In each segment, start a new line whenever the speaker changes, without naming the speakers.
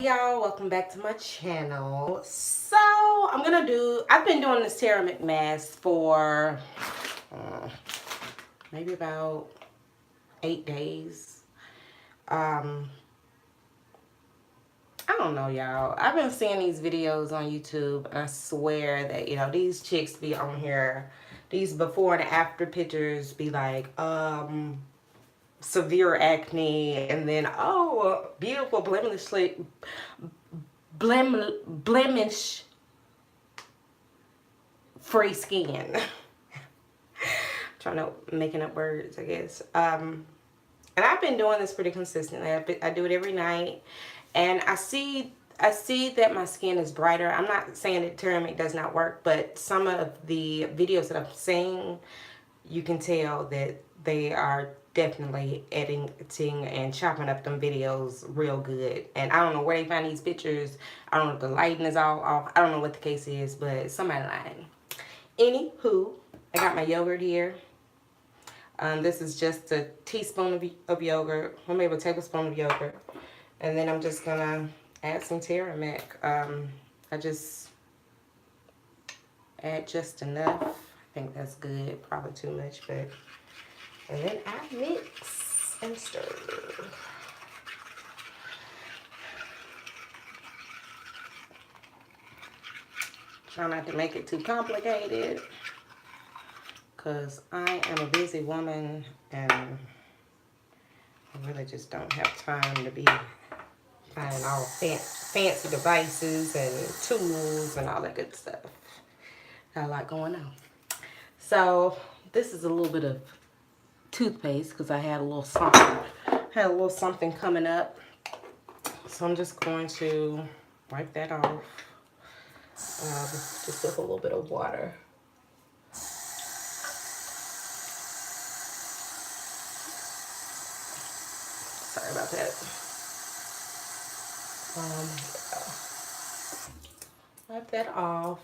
Y'all, welcome back to my channel. So I've been doing this Turmeric mask for maybe about 8 days. um I don't know, y'all. I've been seeing these videos on YouTube, and I swear that these chicks be on here, these before and after pictures be like severe acne, and then beautiful blemish free skin. Trying to making up words, I guess. And I've been doing this pretty consistently. I do it every night, and I see that my skin is brighter. I'm not saying that turmeric does not work, but some of the videos that I'm seeing, you can tell that they are definitely editing and chopping up them videos real good. And I don't know where they find these pictures. I don't know if the lighting is all off. I don't know what the case is, but somebody lying. Anywho, I got my yogurt here. This is just a teaspoon of yogurt, or maybe a tablespoon of yogurt. And then I'm just gonna add some turmeric. I just add just enough. I think that's good, probably too much, but. And then I mix and stir. Try not to make it too complicated, because I am a busy woman and I really just don't have time to be finding all fancy devices and tools and all that good stuff. Got a lot going on. So this is a little bit of toothpaste because I had a little something coming up. So I'm just going to wipe that off just with a little bit of water. Sorry about that. Wipe that off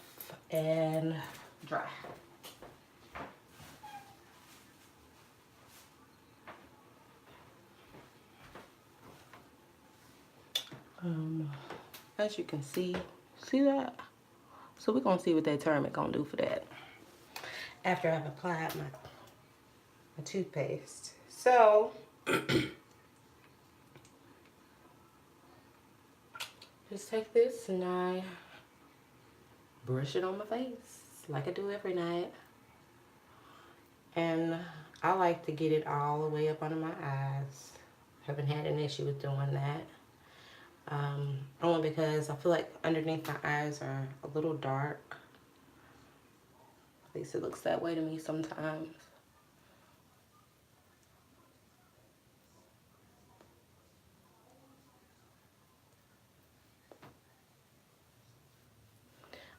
and dry. As you can see that? So we're gonna see what that turmeric gonna do for that after I've applied my toothpaste. So just take this and I brush it on my face like I do every night. And I like to get it all the way up under my eyes. Haven't had an issue with doing that. Only because I feel like underneath my eyes are a little dark. At least it looks that way to me sometimes.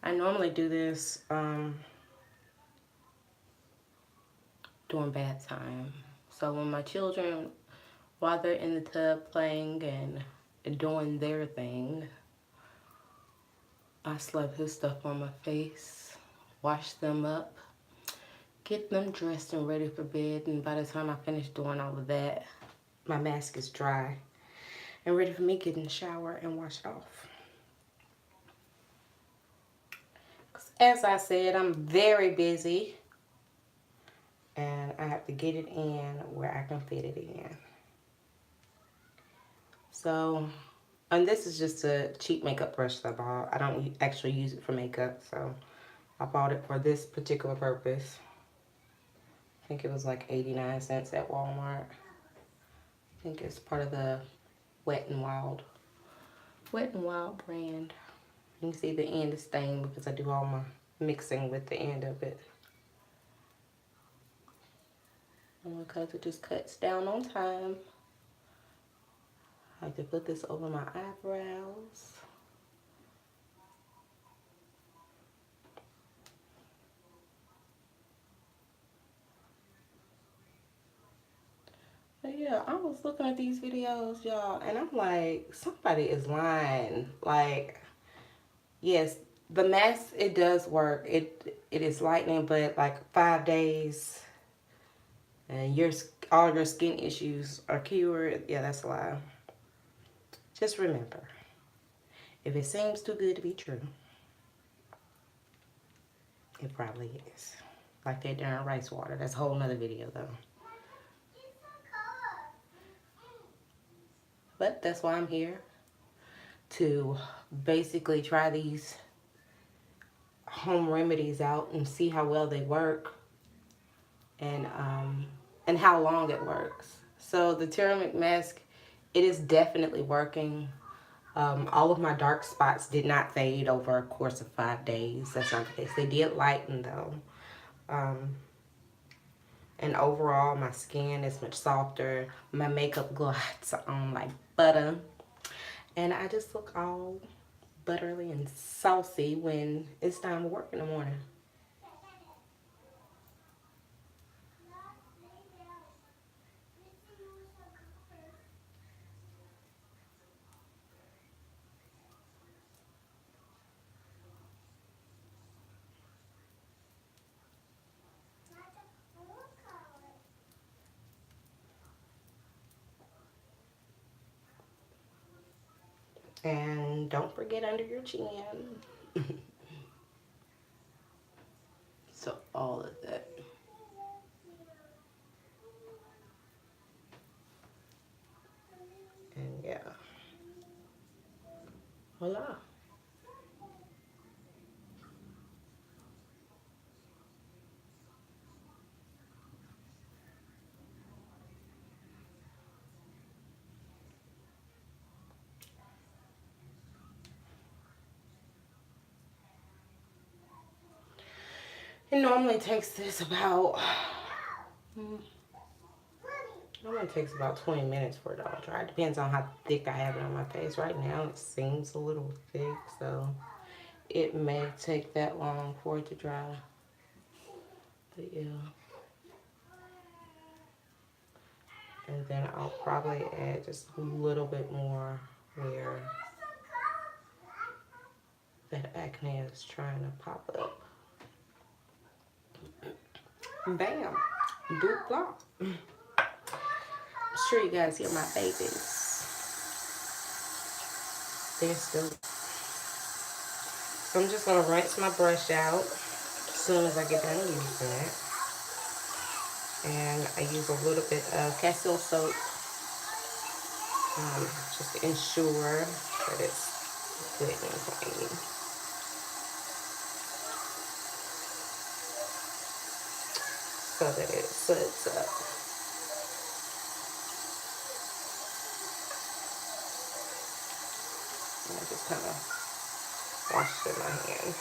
I normally do this during bath time. So when my children, while they're in the tub playing and doing their thing, I slap this stuff on my face, wash them up, get them dressed and ready for bed, and by the time I finish doing all of that, my mask is dry and ready for me to get in the shower and wash it off. As I said, I'm very busy and I have to get it in where I can fit it in. So, and this is just a cheap makeup brush that I bought. I don't actually use it for makeup, so I bought it for this particular purpose. I think it was like 89 cents at Walmart. I think it's part of the Wet n Wild brand. You can see the end is stained because I do all my mixing with the end of it. And because it just cuts down on time, I like to put this over my eyebrows. But yeah, I was looking at these videos, y'all, and I'm like, somebody is lying. Like, yes, the mask, it does work. It is lightening, but like 5 days and all your skin issues are cured. Yeah, that's a lie. Just remember, If it seems too good to be true, it probably is. Like that darn rice water. That's a whole nother video though. But that's why I'm here. To basically try these home remedies out and see how well they work. And how long it works. So the turmeric mask, it is definitely working. All of my dark spots did not fade over a course of 5 days. That's not the case. They did lighten though. And overall, my skin is much softer. My makeup glides on like butter. And I just look all buttery and saucy when it's time to work in the morning. And don't forget under your chin. So all of that. And yeah. Voila. It normally takes this about, normally takes about 20 minutes for it all dry. It depends on how thick I have it on my face. Right now it seems a little thick, so it may take that long for it to dry. But yeah. And then I'll probably add just a little bit more where that acne is trying to pop up. Bam. Boop blah. I'm sure you guys hear my babies. They're still. So I'm just going to rinse my brush out as soon as I get done using it. And I use a little bit of Castile soap just to ensure that it's good and clean. So that it suds up. And I just kind of wash it in my hand.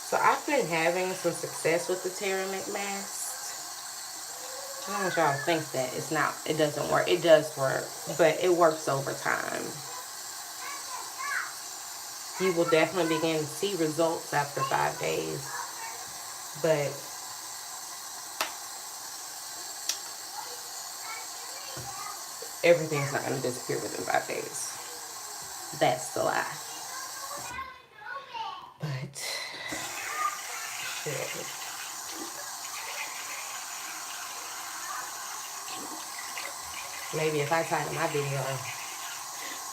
So I've been having some success with the Turmeric mask. I don't want y'all to think that it doesn't work. It does work, but it works over time. You will definitely begin to see results after 5 days, but everything's not going to disappear within 5 days. That's the lie. But shit. Maybe if I title my video,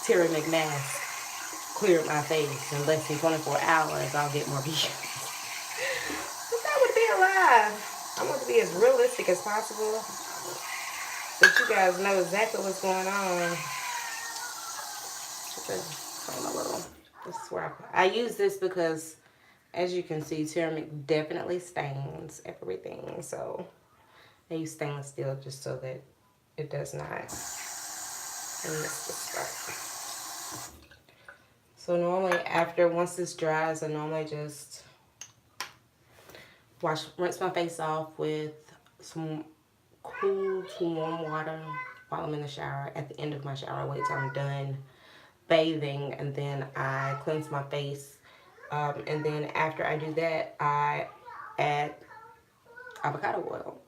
Turmeric mask cleared my face in less than 24 hours, I'll get more views. But that would be a lie. I want to be as realistic as possible, so you guys know exactly what's going on. This is where I use this because, as you can see, turmeric definitely stains everything. So I use stainless steel just so that it does not miss the spot. So normally once this dries, I normally just rinse my face off with some cool to warm water while I'm in the shower. At the end of my shower, I wait till I'm done bathing, and then I cleanse my face. And then after I do that, I add avocado oil.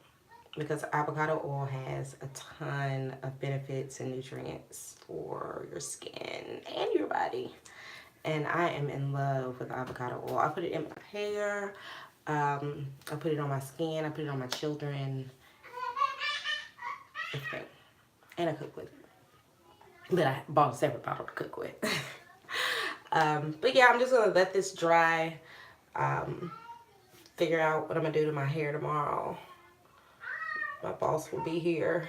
because avocado oil has a ton of benefits and nutrients for your skin and your body. And I am in love with avocado oil. I put it in my hair. I put it on my skin. I put it on my children. Everything. And I cook with it. But I bought a separate bottle to cook with. But yeah, I'm just going to let this dry. Figure out what I'm going to do to my hair tomorrow. My boss will be here.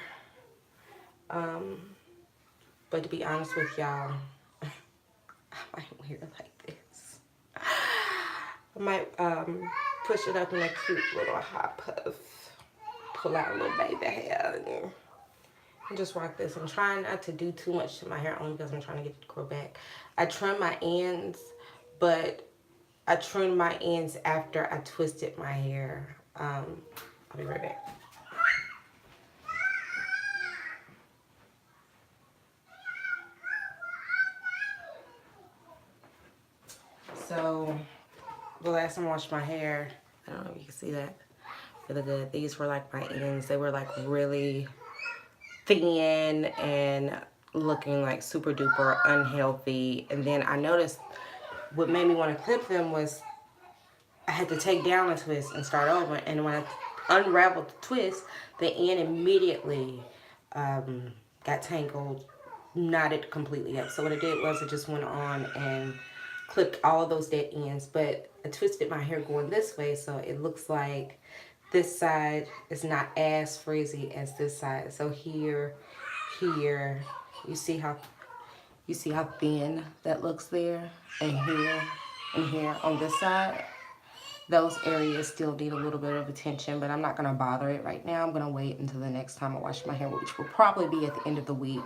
But to be honest with y'all, I might wear it like this. I might push it up in a cute little hot puff. Pull out a little baby hair and just rock this. I'm trying not to do too much to my hair only because I'm trying to get it to grow back. I trim my ends, but I trimmed my ends after I twisted my hair. I'll be right back. So, the last time I washed my hair, I don't know if you can see that really good. These were like my ends. They were like really thin and looking like super duper unhealthy. And then I noticed what made me want to clip them was I had to take down a twist and start over. And when I unraveled the twist, the end immediately got tangled, knotted completely up. So what I did was I just went on and clipped all of those dead ends, but I twisted my hair going this way, so it looks like this side is not as frizzy as this side. So here, you see how thin that looks there, and here on this side. Those areas still need a little bit of attention, but I'm not gonna bother it right now. I'm gonna wait until the next time I wash my hair, which will probably be at the end of the week.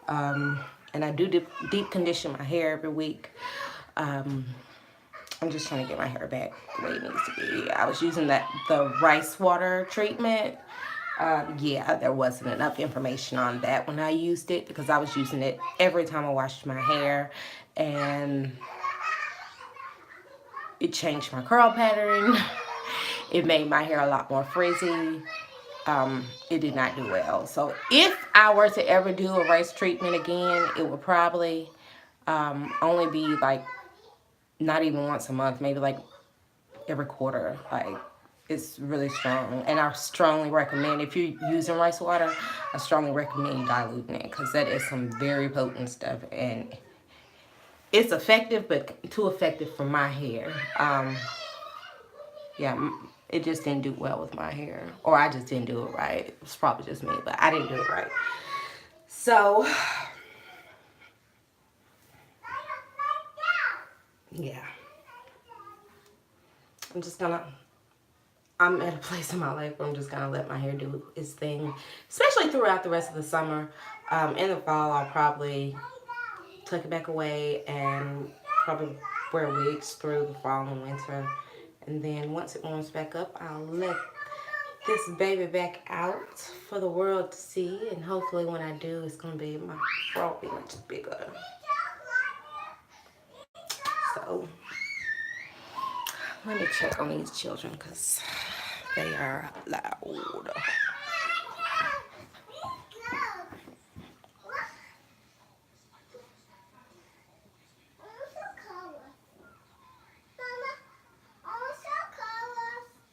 And I do deep condition my hair every week. I'm just trying to get my hair back the way it needs to be. I was using the rice water treatment. Yeah, there wasn't enough information on that when I used it because I was using it every time I washed my hair, and it changed my curl pattern. It made my hair a lot more frizzy. It did not do well. So if I were to ever do a rice treatment again, it would probably only be like not even once a month, maybe like every quarter. Like, it's really strong, and I strongly recommend, if you're using rice water, I strongly recommend you diluting it because that is some very potent stuff, and it's effective, but too effective for my hair. Yeah, it just didn't do well with my hair, or I just didn't do it right. It's probably just me, but I didn't do it right. So yeah, I'm at a place in my life where I'm just gonna let my hair do its thing, especially throughout the rest of the summer. In the fall, I'll probably tuck it back away and probably wear wigs through the fall and winter. And then once it warms back up, I'll let this baby back out for the world to see. And hopefully when I do, it's gonna be, my fro will be much bigger. So let me check on these children because they are loud.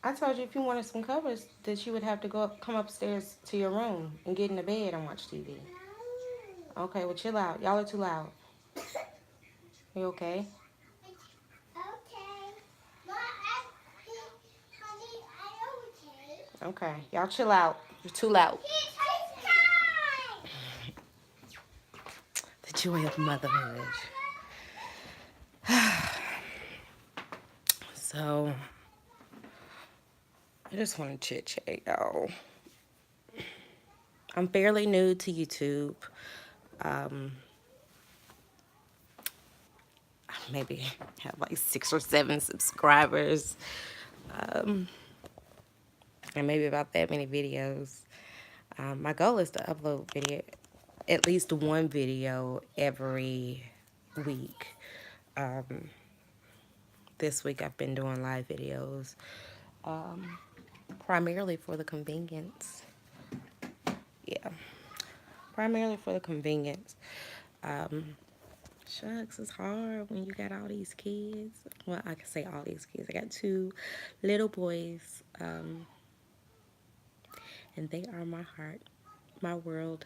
I told you if you wanted some covers that you would have to come upstairs to your room and get in the bed and watch TV. Okay, well chill out. Y'all are too loud. You okay? Okay, y'all chill out. You're too loud. The joy of motherhood. So, I just want to chit chat, y'all. I'm fairly new to YouTube. Maybe have like 6 or 7 subscribers. And maybe about that many videos. My goal is to upload at least one video every week. This week I've been doing live videos. primarily for the convenience. Yeah, primarily for the convenience. Um, Shucks, it's hard when you got all these kids. Well, I can say all these kids. I got two little boys, and they are my heart, my world.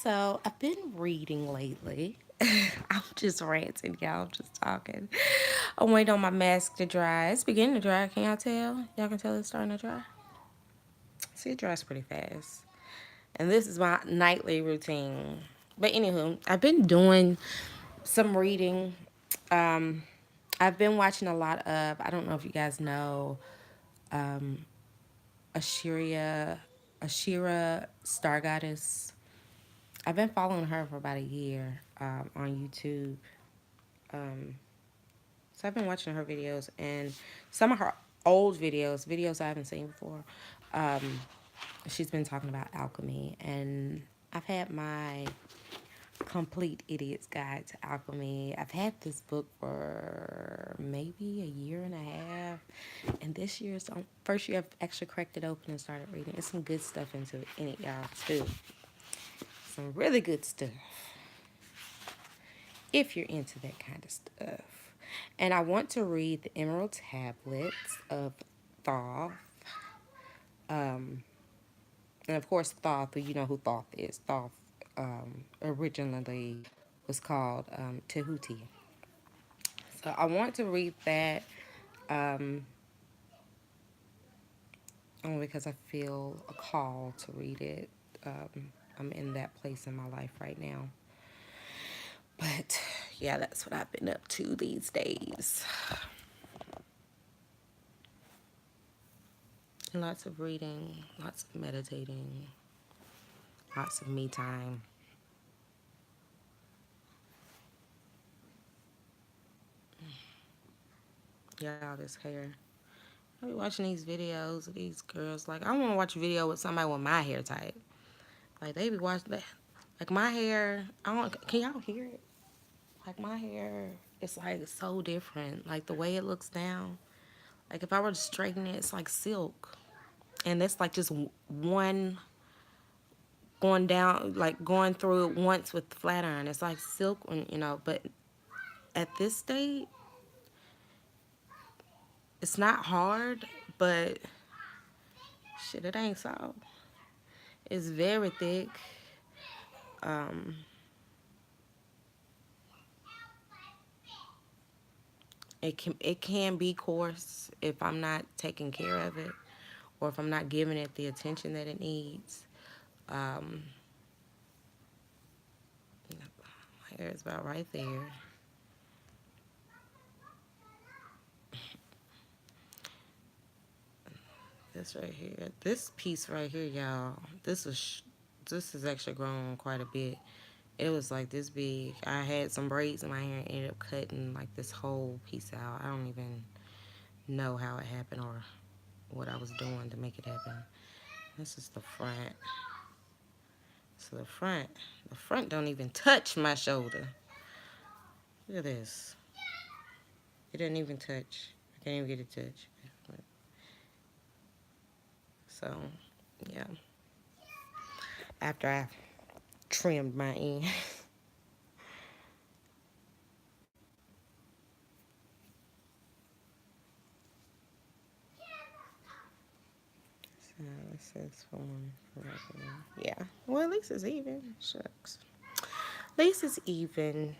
So I've been reading lately. I'm just ranting, y'all. I'm just talking. I'm waiting on my mask to dry. It's beginning to dry. Can y'all tell? Y'all can tell it's starting to dry. See, it dries pretty fast. And this is my nightly routine. But anywho, I've been doing some reading. Um, I've been watching a lot of, I don't know if you guys know, Ashira, Ashira Star Goddess. I've been following her for about a year on YouTube. Um, so I've been watching her videos and some of her old videos I haven't seen before. Um, she's been talking about alchemy, and I've had my Complete Idiot's Guide to Alchemy. I've had this book for maybe a year and a half, and this year's the first year I've actually cracked it open and started reading. It's some good stuff in it, y'all, too. Some really good stuff if you're into that kind of stuff. And I want to read the Emerald Tablets of Thoth. And of course, Thoth, you know who Thoth is. Thoth originally was called Tehuti. So I want to read that only because I feel a call to read it. I'm in that place in my life right now. But yeah, that's what I've been up to these days. Lots of reading, lots of meditating, lots of me time. Y'all, this hair. I be watching these videos of these girls. Like, I want to watch a video with somebody with my hair type. Like, they be watching that. Like, my hair, I don't, can y'all hear it? Like, my hair, it's like so different. Like, the way it looks now. Like, if I were to straighten it, it's like silk. And that's like just one going down, like going through it once with the flat iron. It's like silk, but at this state, it's not hard, but shit, it ain't soft. It's very thick. Um, it can be coarse if I'm not taking care of it, or if I'm not giving it the attention that it needs. Um, my hair is about right there. This right here, this piece right here, y'all. This is actually grown quite a bit. It was like this big. I had some braids in my hair and ended up cutting like this whole piece out. I don't even know how it happened or what I was doing to make it happen. This is the front. So the front don't even touch my shoulder. Look at this. It didn't even touch. I can't even get it to touch. So, yeah. After I trimmed my end. So, it says form. Yeah. Well, at least it's even. Shucks. At least it's even.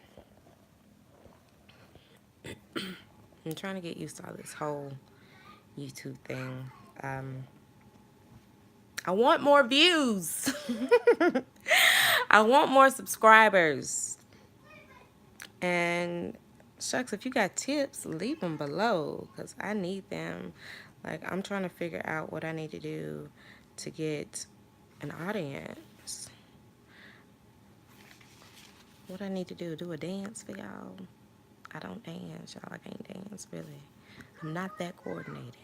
I'm trying to get used to all this whole YouTube thing. I want more views. I want more subscribers. And shucks, if you got tips, leave them below because I need them. Like, I'm trying to figure out what I need to do to get an audience. What I need to do a dance for y'all? I don't dance, y'all. I can't dance, really. I'm not that coordinated.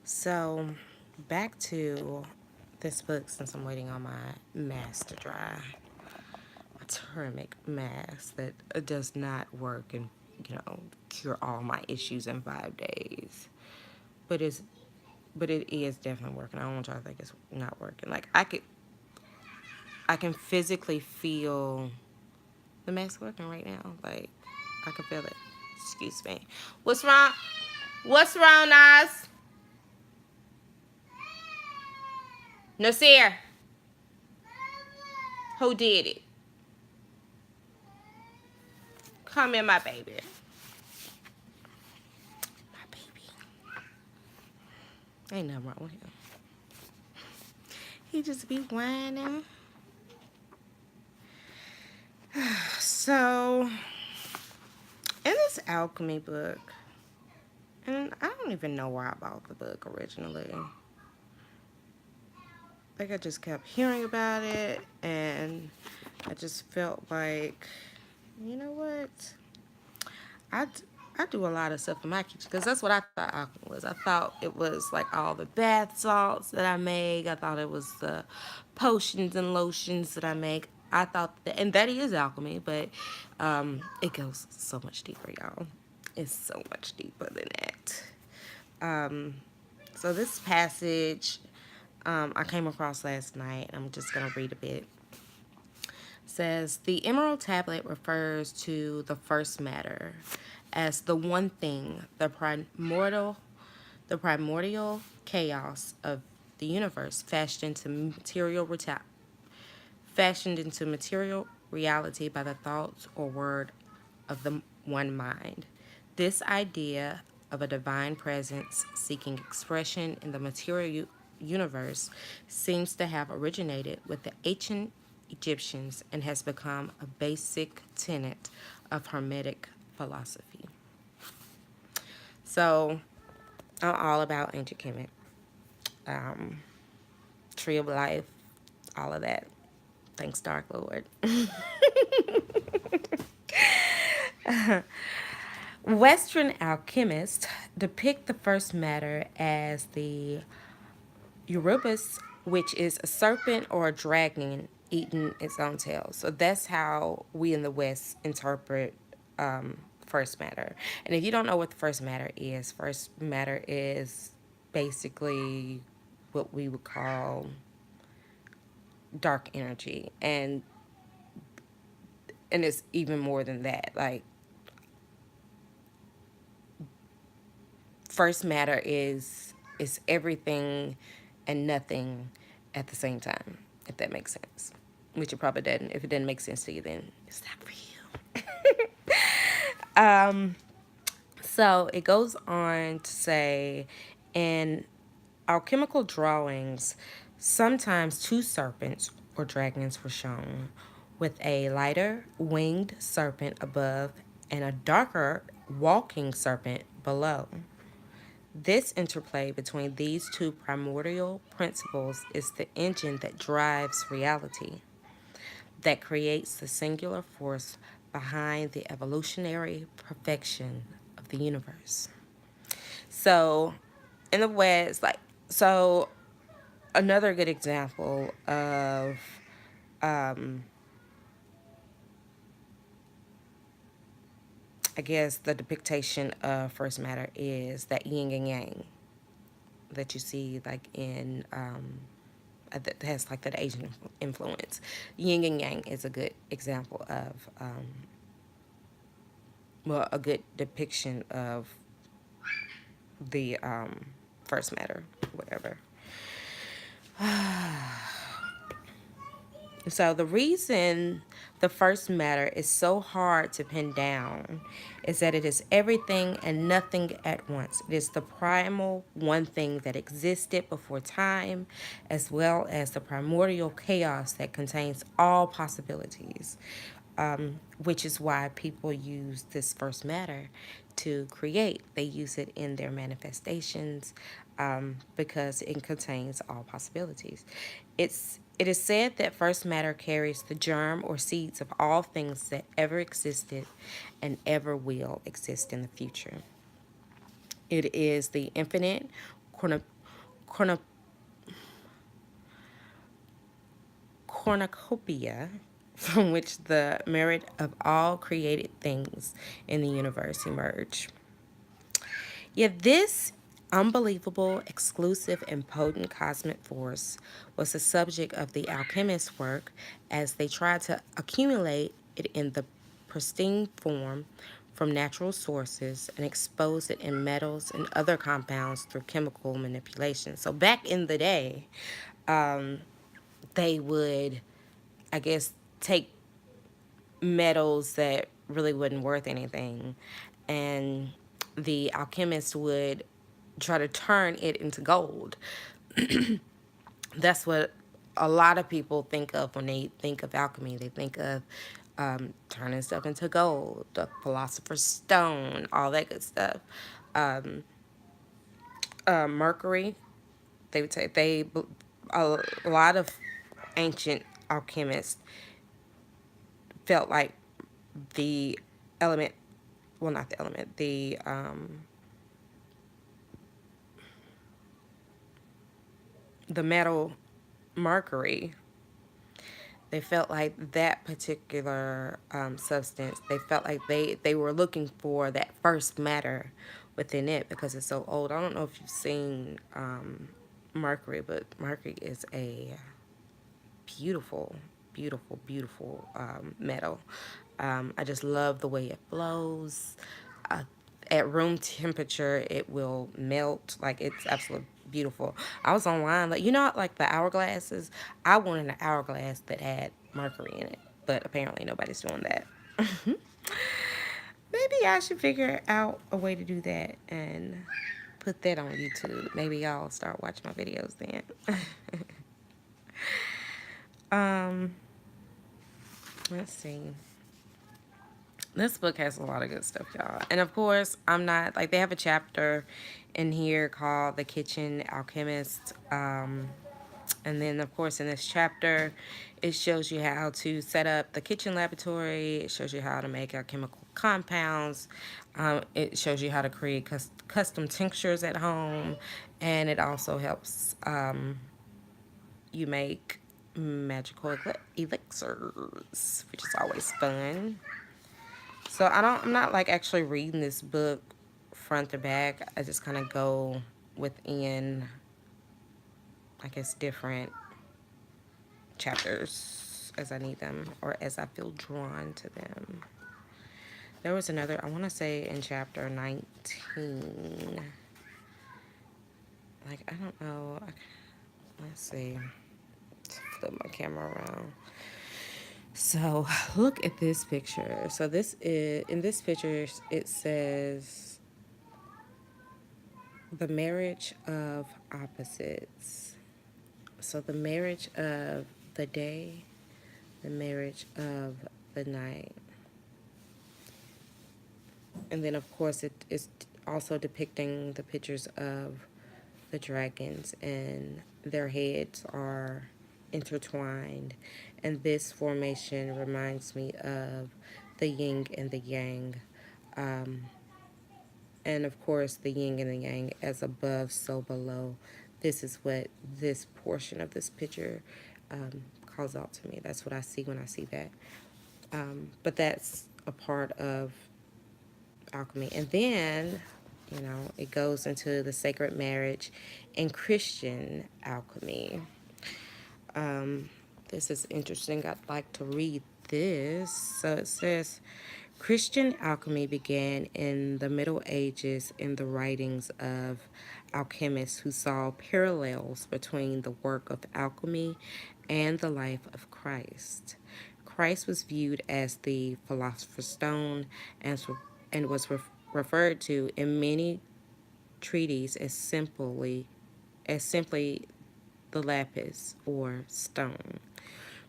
So, back to this book since I'm waiting on my mask to dry. My turmeric mask that does not work and, you know, cure all my issues in 5 days. But it is definitely working. I don't want y'all to think it's not working. Like I can physically feel the mask working right now. Like I can feel it. Excuse me. What's wrong? What's wrong, Nas? Nasir. Who did it? Come here, my baby. My baby. Ain't nothing wrong with him. He just be whining. So, in this alchemy book, and I don't even know why I bought the book originally. Like I just kept hearing about it, and I just felt like, you know what? I, I do a lot of stuff in my kitchen because that's what I thought alchemy was. I thought it was like all the bath salts that I make. I thought it was the potions and lotions that I make. I thought that, and that is alchemy, but it goes so much deeper, y'all. It's so much deeper than that. So this passage I came across last night. I'm just going to read a bit. Says the emerald tablet refers to the first matter as the one thing, the primordial chaos of the universe fashioned into material reality by the thoughts or word of the one mind. This idea of a divine presence seeking expression in the material universe seems to have originated with the ancient Egyptians and has become a basic tenet of Hermetic philosophy. So, I'm all about ancient Kemet, Tree of Life, all of that. Thanks, Dark Lord. Western alchemists depict the first matter as the Erebus, which is a serpent or a dragon eating its own tail. So that's how we in the West interpret first matter. And if you don't know what the first matter is basically what we would call dark energy, and it's even more than that. Like first matter is everything and nothing at the same time, if that makes sense. Which it probably doesn't. If it doesn't make sense to you, then it's not for you. So it goes on to say, in alchemical drawings, sometimes two serpents or dragons were shown, with a lighter winged serpent above and a darker walking serpent below. This interplay between these two primordial principles is the engine that drives reality, that creates the singular force behind the evolutionary perfection of the universe. So, in the West, so another good example of I guess the depiction of first matter is that yin and yang that you see like in that has like that Asian influence. Yin and yang is a good example of a good depiction of the first matter, whatever. So the reason the first matter is so hard to pin down is that it is everything and nothing at once. It is the primal one thing that existed before time, as well as the primordial chaos that contains all possibilities, which is why people use this first matter to create. They use it in their manifestations because it contains all possibilities. It is said that first matter carries the germ or seeds of all things that ever existed and ever will exist in the future. It is the infinite cornucopia from which the merit of all created things in the universe emerge. Yet this unbelievable, exclusive, and potent cosmic force was the subject of the alchemists' work as they tried to accumulate it in the pristine form from natural sources and expose it in metals and other compounds through chemical manipulation. So back in the day, they would, I guess, take metals that really wasn't worth anything, and the alchemist would try to turn it into gold. That's what a lot of people think of when they think of alchemy. They think of turning stuff into gold, the philosopher's stone, all that good stuff. Mercury, they would say a lot of ancient alchemists felt like the element, well, not the element, the metal mercury, they felt like that particular substance, they felt like they were looking for that first matter within it because it's so old. I don't know if you've seen mercury, but mercury is a beautiful, beautiful, beautiful metal. I just love the way it flows. Uh, at room temperature, it will melt. Like, it's absolutely beautiful. I was online, like, like the hourglasses. I wanted an hourglass that had mercury in it, but apparently nobody's doing that. Maybe I should figure out a way to do that and put that on YouTube. Maybe y'all start watching my videos then. um, let's see. This book has a lot of good stuff, y'all. And of course, I'm not, like, they have a chapter in here called The Kitchen Alchemist. And then, of course, in this chapter, it shows you how to set up the kitchen laboratory. It shows you how to make alchemical compounds. It shows you how to create custom tinctures at home. And it also helps you make magical elixirs, which is always fun. So I'm not like actually reading this book front to back. I just kind of go within, I guess, different chapters as I need them or as I feel drawn to them. There was another, I want to say in chapter 19. Like, I don't know. Let's see. Flip my camera around. So look at this picture. So this is, in this picture, it says the marriage of opposites. So the marriage of the day, the marriage of the night. And then, of course, it is also depicting the pictures of the dragons, and their heads are intertwined. And this formation reminds me of the yin and the yang. And of course, the yin and the yang, as above, so below. This is what this portion of this picture calls out to me. That's what I see when I see that. But that's a part of alchemy. And then, it goes into the sacred marriage and Christian alchemy. This is interesting. I'd like to read this. So it says, Christian alchemy began in the Middle Ages in the writings of alchemists who saw parallels between the work of alchemy and the life of Christ. Christ was viewed as the philosopher's stone and was referred to in many treatises as simply the lapis or stone.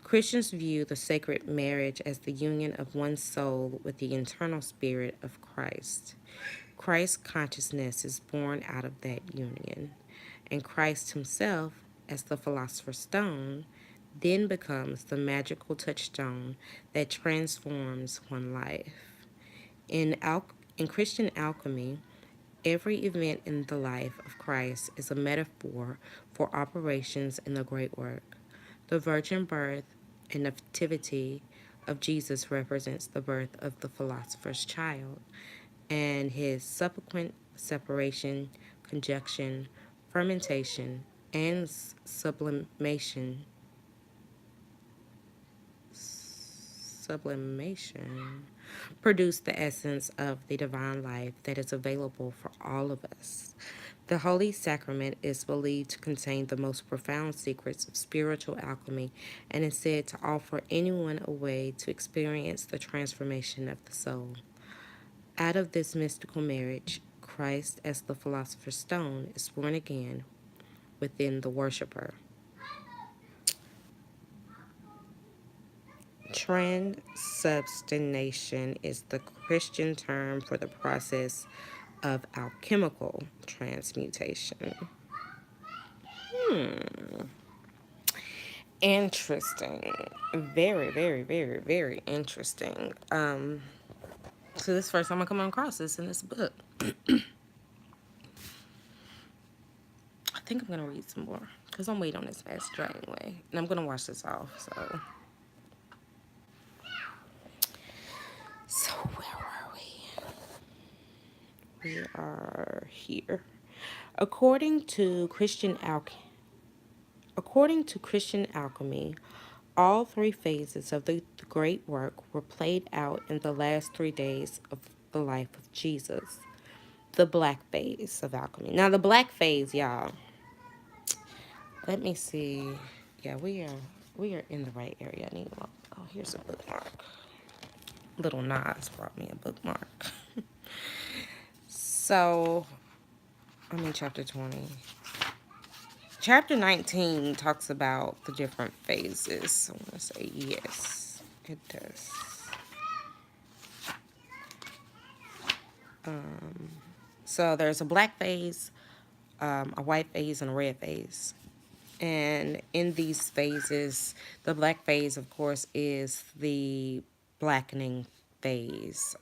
Christians view the sacred marriage as the union of one's soul with the eternal spirit of Christ. Christ's consciousness is born out of that union, and Christ himself, as the philosopher's stone, then becomes the magical touchstone that transforms one life. In Christian alchemy, every event in the life of Christ is a metaphor for operations in the great work. The virgin birth and nativity of Jesus represents the birth of the philosopher's child and his subsequent separation, conjunction, fermentation, and sublimation produce the essence of the divine life that is available for all of us. The Holy Sacrament is believed to contain the most profound secrets of spiritual alchemy and is said to offer anyone a way to experience the transformation of the soul. Out of this mystical marriage, Christ, as the philosopher's stone, is born again within the worshiper. Transubstantiation is the Christian term for the process of alchemical transmutation. Interesting. Very, very, very, very interesting. So this first time I come across this in this book. I think I'm gonna read some more because I'm waiting on this master anyway, and I'm gonna wash this off. So where were we? We are here. According to Christian alchemy, all three phases of the great work were played out in the last 3 days of the life of Jesus. The black phase of alchemy. Now, the black phase, y'all. Let me see. Yeah, we are in the right area. I need one. Oh, here's a bookmark. Little Nas brought me a bookmark. So, I'm in chapter 20. Chapter 19 talks about the different phases. So I'm going to say yes, it does. So there's a black phase, a white phase, and a red phase. And in these phases, the black phase, of course, is the blackening phase.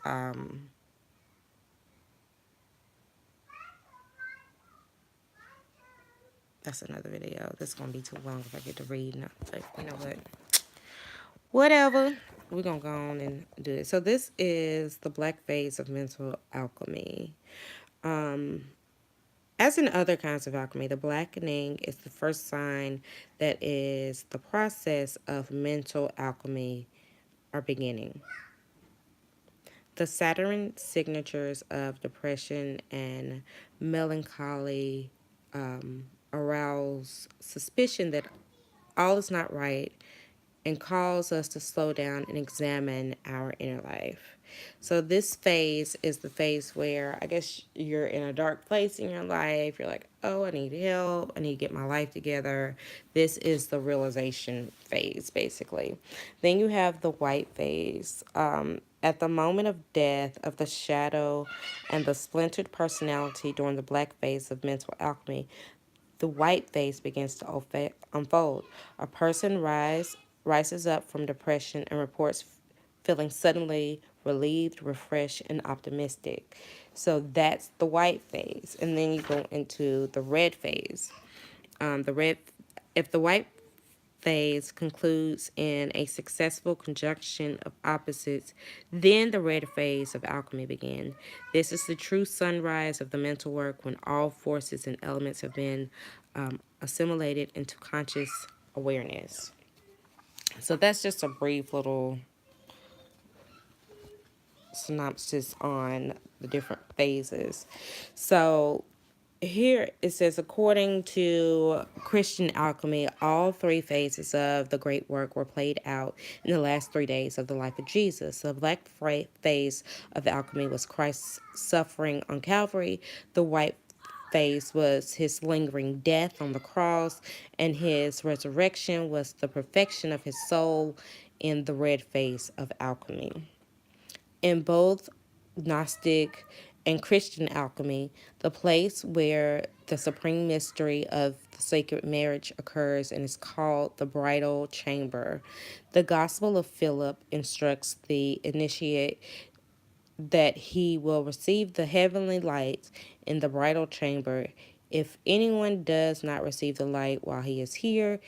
That's another video. That's going to be too long if I get to read. No, but you know what? Whatever. We're going to go on and do it. So this is the black phase of mental alchemy. As in other kinds of alchemy, the blackening is the first sign that is the process of mental alchemy are beginning. The Saturn signatures of depression and melancholy arouse suspicion that all is not right and cause us to slow down and examine our inner life. So this phase is the phase where I guess you're in a dark place in your life. You're like, oh, I need help. I need to get my life together. This is the realization phase, basically. Then you have the white phase. At the moment of death of the shadow and the splintered personality during the black phase of mental alchemy, the white phase begins to unfold. A person rises up from depression and reports feeling suddenly relieved, refreshed, and optimistic. So that's the white phase. And then you go into the red phase. If the white phase concludes in a successful conjunction of opposites, then the red phase of alchemy begins. This is the true sunrise of the mental work when all forces and elements have been assimilated into conscious awareness. So that's just a brief little synopsis on the different phases. So here it says, according to Christian alchemy, all three phases of the great work were played out in the last 3 days of the life of Jesus. The black phase of alchemy was Christ's suffering on Calvary. The white phase was his lingering death on the cross, and his resurrection was the perfection of his soul in the red phase of alchemy. In both Gnostic and Christian alchemy, the place where the supreme mystery of the sacred marriage occurs and is called the bridal chamber. The Gospel of Philip instructs the initiate that he will receive the heavenly light in the bridal chamber. If anyone does not receive the light while he is here,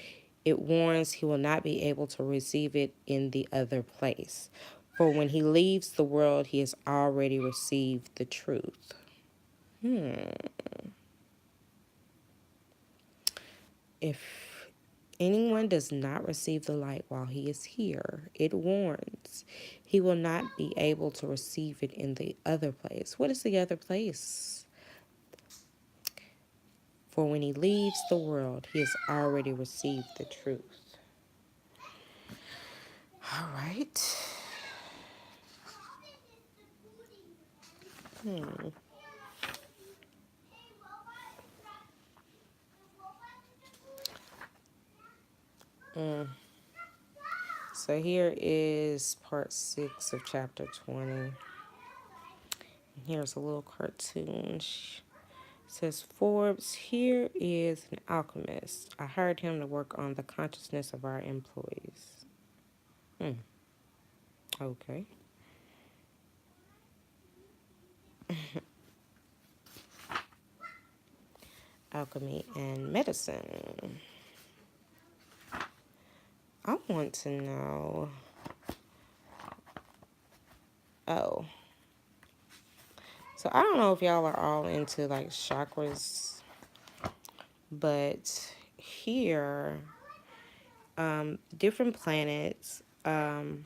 It warns he will not be able to receive it in the other place. For when he leaves the world, he has already received the truth. If anyone does not receive the light while he is here, it warns, he will not be able to receive it in the other place. What is the other place? For when he leaves the world, he has already received the truth. All right. So here is part 6 of chapter 20. Here's a little cartoon. It says, Forbes, here is an alchemist. I hired him to work on the consciousness of our employees. Okay. Alchemy and medicine. I want to know. Oh. So I don't know if y'all are all into like chakras, but here, different planets, the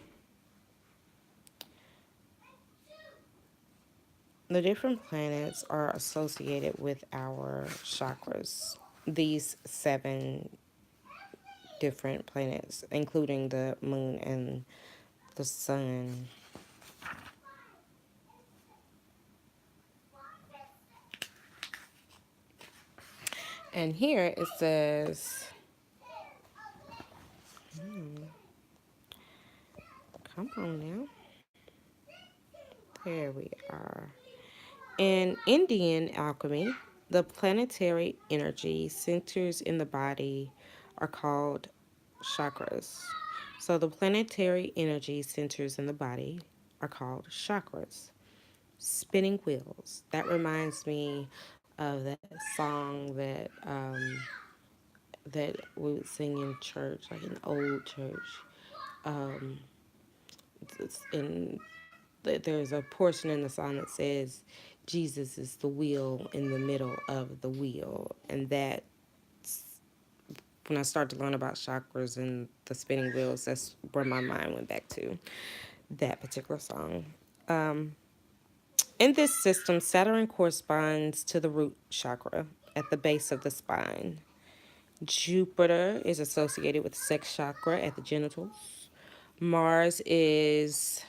different planets are associated with our chakras. These 7 different planets, including the moon and the sun. And here it says, come on now. There we are. In Indian alchemy, the planetary energy centers in the body are called chakras. So the planetary energy centers in the body are called chakras. Spinning wheels. That reminds me of that song that we would sing in church, like in old church. Um, in there's a portion in the song that says, Jesus is the wheel in the middle of the wheel. And that, when I started to learn about chakras and the spinning wheels, that's where my mind went back to, that particular song. In this system, Saturn corresponds to the root chakra at the base of the spine. Jupiter is associated with the sex chakra at the genitals. Mars is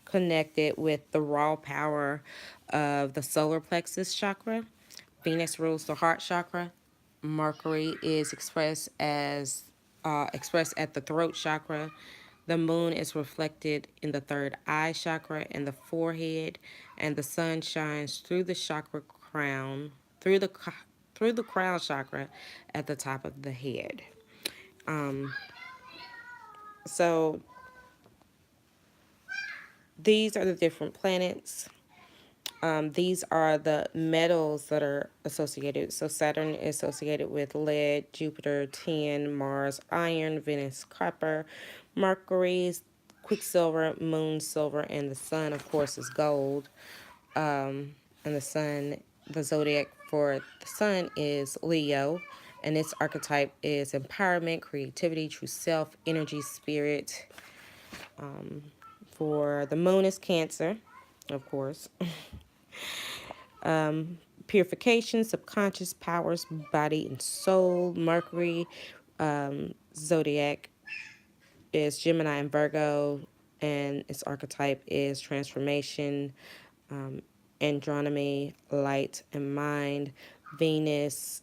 connected with the raw power of the solar plexus chakra. Venus rules the heart chakra. Mercury is expressed at the throat chakra. The moon is reflected in the third eye chakra and the forehead, and the sun shines through the chakra crown, through the crown chakra at the top of the head. So these are the different planets. These are the metals that are associated. So Saturn is associated with lead, Jupiter, tin, Mars, iron, Venus, copper, Mercury, quicksilver, moon, silver, and the sun, of course, is gold. And the sun, the zodiac for the sun is Leo, and its archetype is empowerment, creativity, true self, energy, spirit. For the moon is Cancer, of course. Purification, subconscious powers, body and soul. Mercury, zodiac is Gemini and Virgo, and its archetype is transformation, andronomy, light and mind. Venus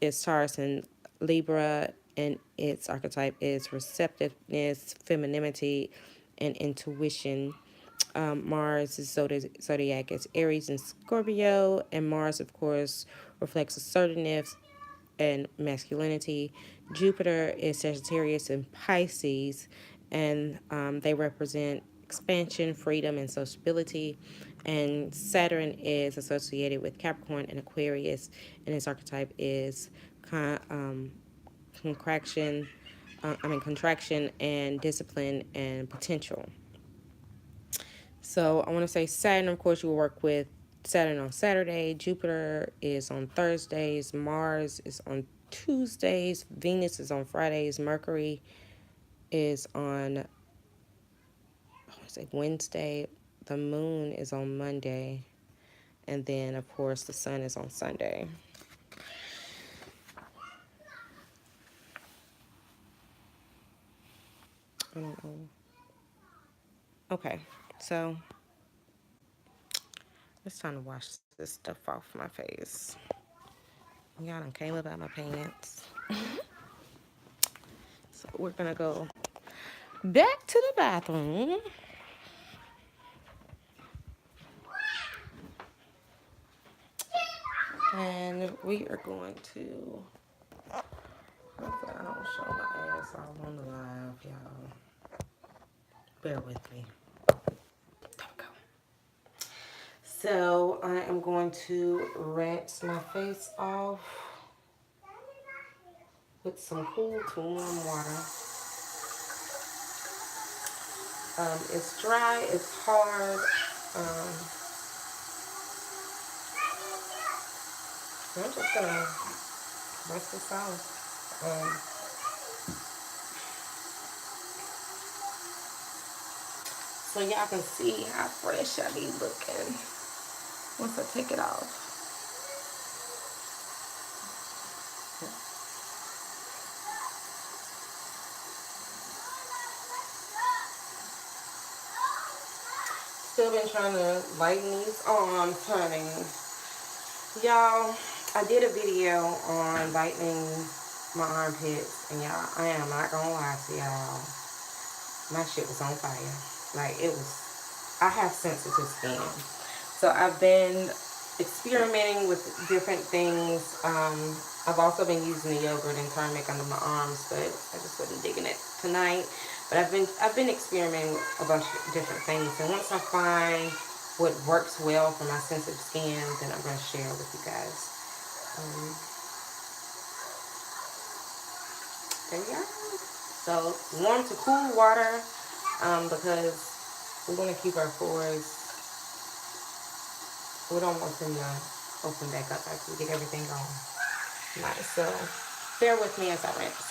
is Taurus and Libra, and its archetype is receptiveness, femininity, and intuition. Mars is zodiac is Aries and Scorpio, and Mars, of course, reflects assertiveness and masculinity. Jupiter is Sagittarius and Pisces, and they represent expansion, freedom, and sociability. And Saturn is associated with Capricorn and Aquarius, and its archetype is contraction and discipline and potential. So I want to say Saturn, of course, you will work with Saturn on Saturday. Jupiter is on Thursdays. Mars is on Tuesdays. Venus is on Fridays. Mercury is on, I want to say Wednesday. The moon is on Monday. And then, of course, the sun is on Sunday. I don't know. Okay, so it's time to wash this stuff off my face. Y'all done came up out my pants. So we're gonna go back to the bathroom. And we are going to, hopefully I don't show my ass all on the live, y'all. Bear with me. There we go. So I am going to rinse my face off with some cool to warm water. It's dry, it's hard. I'm just gonna rinse this off. So y'all can see how fresh I be looking once I take it off. Still been trying to lighten these arms, honey. Y'all, I did a video on lightening my armpits, and y'all, I am not gonna lie to y'all. My shit was on fire. Like, it was, I have sensitive skin. So I've been experimenting with different things. I've also been using the yogurt and turmeric under my arms, but I just wasn't digging it tonight. But I've been experimenting with a bunch of different things, and once I find what works well for my sensitive skin, then I'm going to share with you guys. There you go. So warm to cool water, because we want to keep our pores. We don't want them to open back up after we get everything going. Nice. So bear with me as I rinse.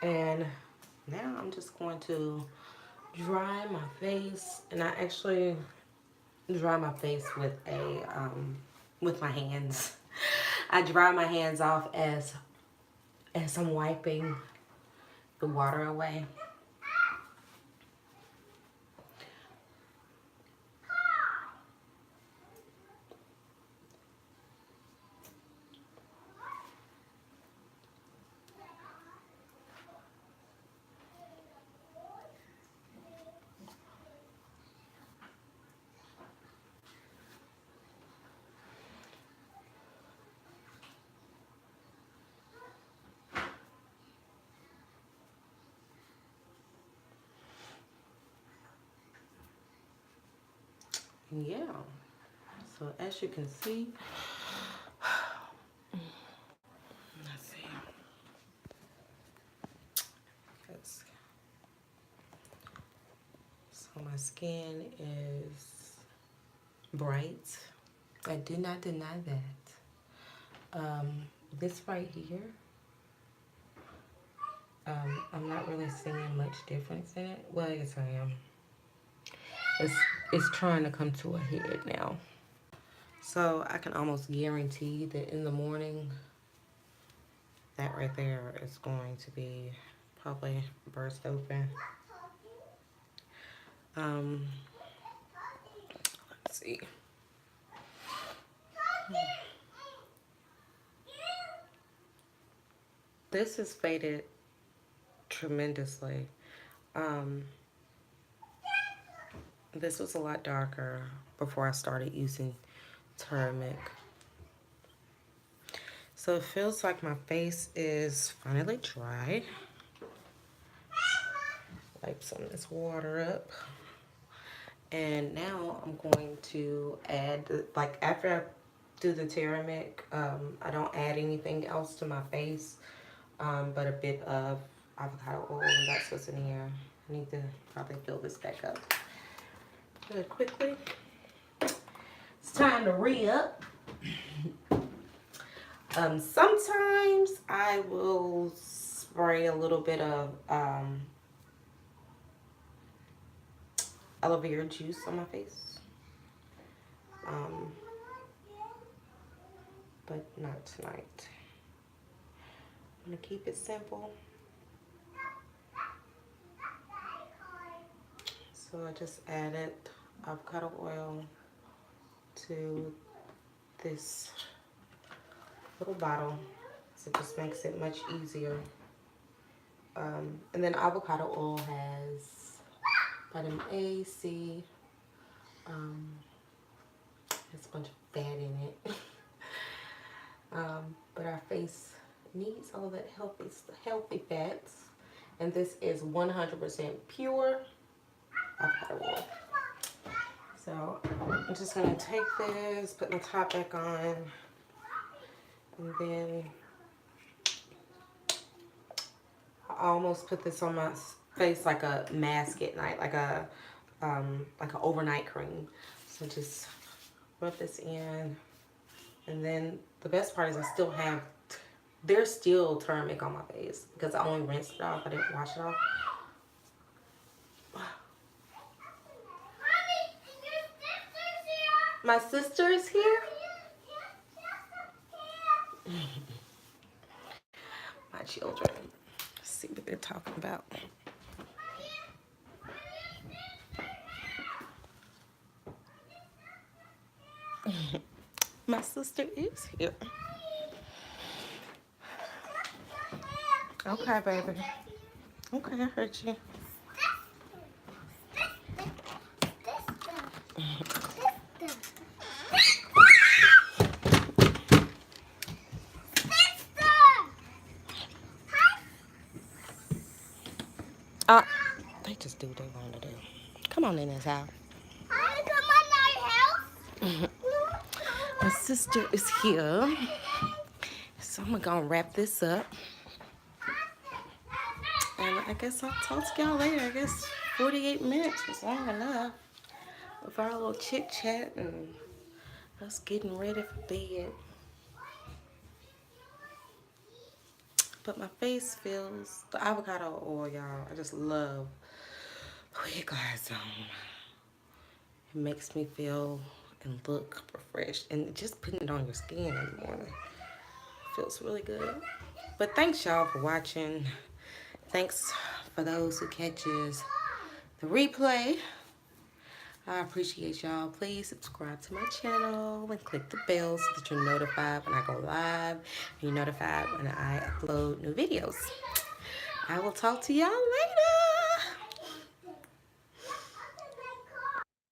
And now I'm just going to dry my face, and I actually dry my face with a with my hands. I dry my hands off as I'm wiping the water away. Yeah, So as you can see, let's see. So my skin is bright. I do not deny that. This right here, I'm not really seeing much difference in it. Well, yes I am. It's trying to come to a head now. So I can almost guarantee that in the morning, that right there is going to be probably burst open. Let's see. This has faded tremendously. This was a lot darker before I started using Turmeric. So it feels like my face is finally dry. Wipe some of this water up. And now I'm going to add, like after I do the Turmeric, I don't add anything else to my face, but a bit of avocado oil, and that's what's in here. I need to probably fill this back up really quickly. It's time to re-up. Sometimes I will spray a little bit of aloe vera juice on my face, but not tonight. I'm gonna keep it simple. So I just added avocado oil to this little bottle, so it just makes it much easier. And then avocado oil has vitamin A, C, there's a bunch of fat in it. But our face needs all that healthy fats, and this is 100% pure avocado oil. So I'm just gonna take this, put the top back on, and then I almost put this on my face like a mask at night, like an overnight cream. So just rub this in, and then the best part is there's still turmeric on my face because I only rinsed it off. I didn't wash it off. My sister is here. My children. Let's see what they're talking about. My sister is here. Okay, baby. Okay, I heard you. They just do what they want to do. Come on in this house. My sister is here. So I'm gonna wrap this up. And I guess I'll talk to y'all later. I guess 48 minutes was long enough with our little chit chat and us getting ready for bed. But my face feels, the avocado oil, y'all, I just love putting it glides on. It makes me feel and look refreshed. And just putting it on your skin in the morning feels really good. But thanks y'all for watching. Thanks for those who catches the replay. I appreciate y'all. Please subscribe to my channel and click the bell so that you're notified when I go live and you're notified when I upload new videos. I will talk to y'all later.